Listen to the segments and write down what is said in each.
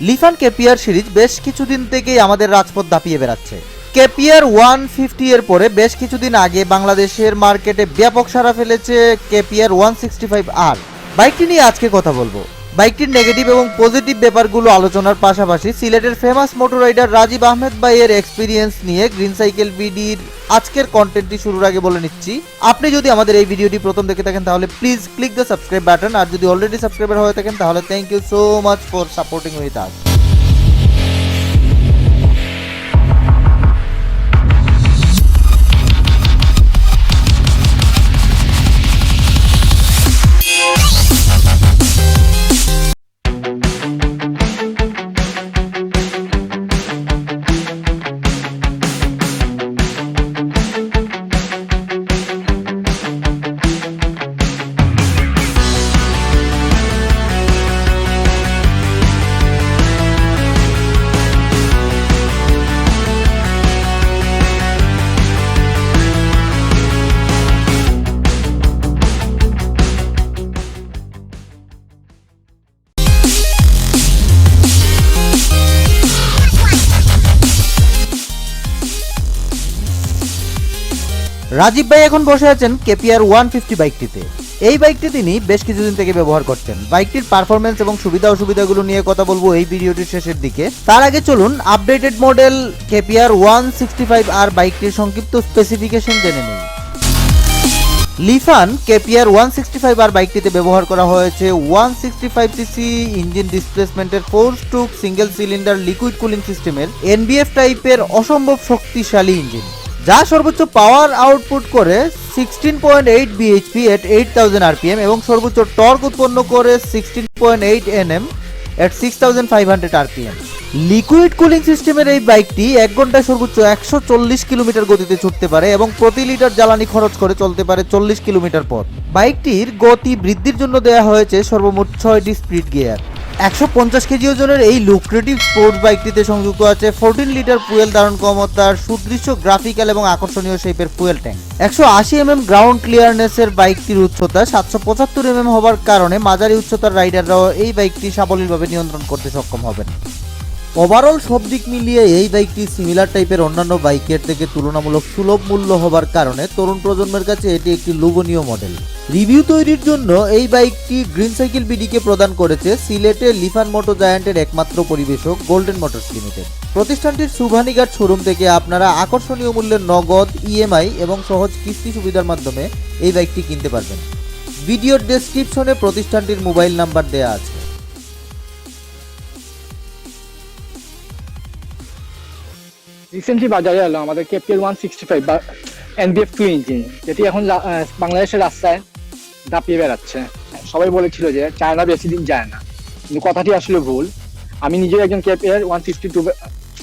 লিফান KPR series বেশ কিছুদিন থেকেই আমাদের রাজপথ দাপিয়ে বেড়াচ্ছে। কেপিআর 150 এর পরে বেশ কিছুদিন আগে বাংলাদেশের মার্কেটে ব্যাপক সাড়া ফেলেছে কেপিআর 165R। বাইকটি নিয়ে আজকে কথা বলবো। বাইকটির নেগেটিভ এবং পজিটিভ ব্যাপারগুলো আলোচনার পাশাপাশি সিলেটের famous motor rider Rajib Ahmed ভাইয়ের এক্সপিরিয়েন্স নিয়ে গ্রিন সাইকেল বিডির আজকের কন্টেন্টটি শুরুর আগে বলে নিচ্ছি, আপনি যদি আমাদের এই ভিডিওটি প্রথম দেখে থাকেন তাহলে please click the subscribe button, আর যদি অলরেডি সাবস্ক্রাইবার হয়ে থাকেন তাহলে thank you so much for supporting with us. Rajiv ভাই এখন বসে আছেন কেপিআর 150 বাইকটিতে। এই বাইকটি তিনি বেশ কিছুদিন থেকে ব্যবহার করছেন। বাইকটির পারফরমেন্স এবং সুবিধা অসুবিধাগুলো নিয়ে কথা বলবো এই ভিডিওটির শেষের দিকে। তার আগে চলুন আপডেটেড মডেল কেপিআর 165R বাইকটির সংক্ষিপ্ত স্পেসিফিকেশন জেনে নিই। লিফান কেপিআর 165R বাইকটিতে ব্যবহার করা হয়েছে 165cc ইঞ্জিন ডিসপ্লেসমেন্টের 4 stroke single cylinder liquid cooling সিস্টেমের এনবিএফ টাইপের অসম্ভব শক্তিশালী ইঞ্জিন, যা সর্বোচ্চ পাওয়ার আউটপুট করে 16.8 bhp at 8000 rpm এবং সর্বোচ্চ টর্ক উৎপন্ন করে 16.8 Nm at 6500 rpm। Liquid cooling সিস্টেমের এই বাইকটি 1 ঘন্টায় সর্বোচ্চ 140 কিলোমিটার গতিতে ছুটতে পারে এবং প্রতি লিটার জ্বালানি খরচ করে চলতে পারে 40 কিলোমিটার পথ। বাইকটির গতি বৃদ্ধির জন্য দেওয়া হয়েছে সর্বমোট 6টি স্পিড গিয়ার। 150 কেজি ওজনের এই লুক্রেটিভ স্পোর্টস বাইকটিতে সংযুক্ত আছে 14 লিটার ফুয়েল ধারণ ক্ষমতার সুদৃশ্য গ্রাফিক্যাল এবং আকর্ষণীয় শেপের ফুয়েল ট্যাঙ্ক। 180 mm গ্রাউন্ড ক্লিয়ারনেসের বাইকটির উচ্চতা 775 mm হওয়ার কারণে মাঝারি উচ্চতার রাইডাররাও এই বাইকটি সাবলীলভাবে নিয়ন্ত্রণ করতে সক্ষম হবেন। ওভারঅল সব দিক মিলিয়ে এই বাইকটি সিমিলার টাইপের অন্যান্য বাইকের থেকে তুলনামূলক সুলভ মূল্য হবার কারণে তরুণ প্রজন্মের কাছে এটি একটি লোভনীয় মডেল। রিভিউ তৈরির জন্য এই বাইকটি গ্রিন সাইকেল বিডিকে প্রদান করেছে সিলেটে লিফান মোটর জায়ান্টের একমাত্র পরিবেশক গোল্ডেন মোটরস লিমিটেড। প্রতিষ্ঠানটির সুভানিঘাট শোরুম থেকে আপনারা আকর্ষণীয় মূল্যের নগদ, ইএমআই এবং সহজ কিস্তি সুবিধার মাধ্যমে এই বাইকটি কিনতে পারবেন। ভিডিওর ডেসক্রিপশনে প্রতিষ্ঠানটির মোবাইল নাম্বার দেওয়া আছে। রিসেন্টলি বাজারে এলো আমাদের কেপিআর 165 বা এনবিএফ 2 ইঞ্জিন, যেটি এখন বাংলাদেশের রাস্তায় দাপিয়ে বেড়াচ্ছে। সবাই বলেছিল যে চায়না বেশি দিন যায় না, কিন্তু কথাটি আসলে ভুল। আমি নিজেও একজন কেপিআর 152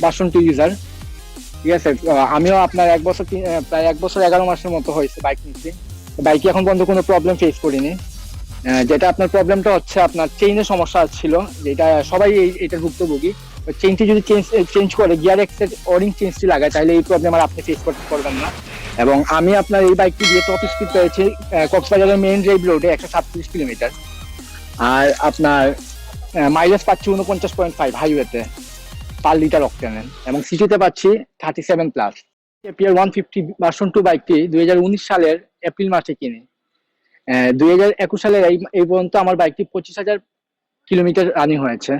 ভার্সন 2 ইউজার, ঠিক আছে। আমিও আপনার প্রায় 1 বছর 11 মাসের মতো হয়েছে বাইক নিচ্ছি। বাইকে এখন পর্যন্ত কোনো প্রবলেম ফেস করিনি। যেটা আপনার প্রবলেমটা হচ্ছে আপনার চেইনের সমস্যা ছিল, যেটা সবাই এটার ভুক্তভোগী। চেইনটি যদি চেঞ্জ করে গিয়ার এক্সের ওরিং চেঞ্জটি লাগায় তাহলে এই প্রবলেম আর আপনি ফেস করতে পারবেন না। এবং আমি আপনার এই বাইকটি দিয়ে টপ স্পিড পেয়েছি কক্সবাজারের মেইন ড্রাইভ রোডে 137 কিলোমিটার, আর আপনার মাইলেজ পাচ্ছি 49.5 হাইওয়েতে পার লিটার অক্টেনের, এবং সিটিতে পাচ্ছি 37+। কেপিআর 150 ভার্সন 2 বাইকটি 2019 সালের এপ্রিল মাসে কিনি। 2021 সালের এই পর্যন্ত আমার বাইকটি 25,000 কিলোমিটার রানিং হয়েছে।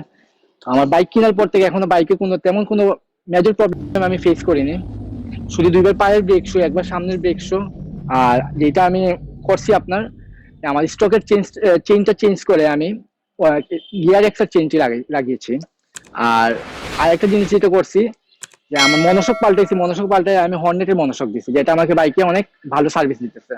আমার বাইক কেনার পর থেকে এখনো বাইকে তেমন কোনো মেজর প্রবলেম আমি ফেস করিনি। শুধু 2বার পায়ের ব্রেক শো, 1বার সামনের ব্রেক শো, আর যেটা আমি করছি আপনার আমার স্টকের চেইনটা চেঞ্জ করে আমি গিয়ার এক্সের চেইনটি লাগিয়েছি। আর আরেকটা জিনিস যেটা করছি যে আমার মনোশক পাল্টায় আমি হর্নেটের মনোশক দিচ্ছি, যেটা আমাকে বাইকে অনেক ভালো সার্ভিস দিতেছে।